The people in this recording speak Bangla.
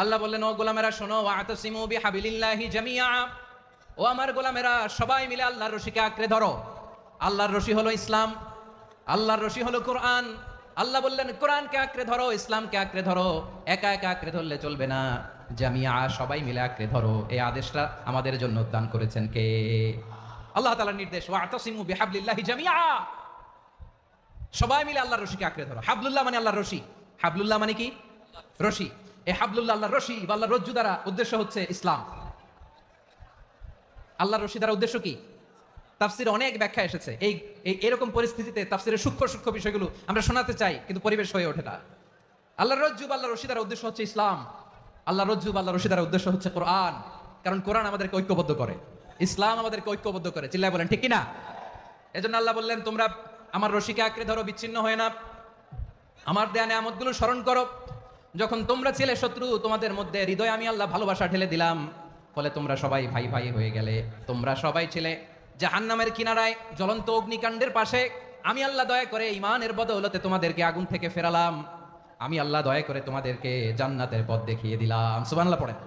আল্লাহ বললেন, ও গোলামেরা শোনো, ওয়াতাসিমু বিহাবিলিল্লাহি জামিআ, ও আমার গোলামেরা সবাই মিলে আল্লাহর রশিকে আঁকড়ে ধরো। আল্লাহর রশি হলো ইসলাম, আল্লাহর রশি হলো কোরআন। আল্লাহ বললেন কোরআনকে আঁকড়ে ধরো, ইসলামকে আঁকড়ে ধরো। একা একা আঁকড়ে ধরলে চলবে না, জামিআ, সবাই মিলে আঁকড়ে ধরো। এই আদেশটা আমাদের জন্য দান করেছেন কে? আল্লাহ তাআলার নির্দেশ, ওয়াতাসিমু বিহাবলিল্লাহি জামিআ, সবাই মিলে আল্লাহর রশিকে আঁকড়ে ধরো। হাবলুল্লাহ মানে আল্লাহর রশি, হাবলুল্লাহ মানে কি? রশি। এই হাবলুল্লাহ আল্লাহর রশি বা আল্লাহর রজ্জু দ্বারা উদ্দেশ্য হচ্ছে ইসলাম। আল্লাহর রশি দ্বারা উদ্দেশ্য কি? তাফসিরে অনেক ব্যাখ্যা এসেছে। এই এরকম পরিস্থিতিতে তাফসিরের সূক্ষ্ম সূক্ষ্ম বিষয়গুলো আমরা শোনাতে চাই, কিন্তু পরিবেশ হয়ে ওঠে না। আল্লাহর রজ্জু বা আল্লাহর রশি দ্বারা উদ্দেশ্য হচ্ছে ইসলাম। আল্লাহর রজ্জু বা আল্লাহর রশি দ্বারা উদ্দেশ্য হচ্ছে কোরআন, কারণ কোরআন আমাদেরকে ঐক্যবদ্ধ করে, ইসলাম আমাদেরকে ঐক্যবদ্ধ করে। চিল্লায় বলেন ঠিক কিনা? এজন্য আল্লাহ বললেন, তোমরা আমার রশিকে আঁকড়ে ধরো, বিচ্ছিন্ন হয় না। আমার দেয়া নেয়ামতগুলো স্মরণ করো। যখন তোমরা ছিলে শত্রু, তোমাদের মধ্যে হৃদয়ে আমি আল্লাহ ভালোবাসা ঢেলে দিলাম, ফলে তোমরা সবাই ভাই ভাই হয়ে গেলে। তোমরা সবাই ছিলে জাহান্নামের কিনারায়, জ্বলন্ত অগ্নিকাণ্ডের পাশে। আমি আল্লাহ দয়া করে ঈমানের বদৌলতে তোমাদেরকে আগুন থেকে ফেরালাম। আমি আল্লাহ দয়া করে তোমাদেরকে জান্নাতের পথ দেখিয়ে দিলাম। সুবহানাল্লাহ পড়েন।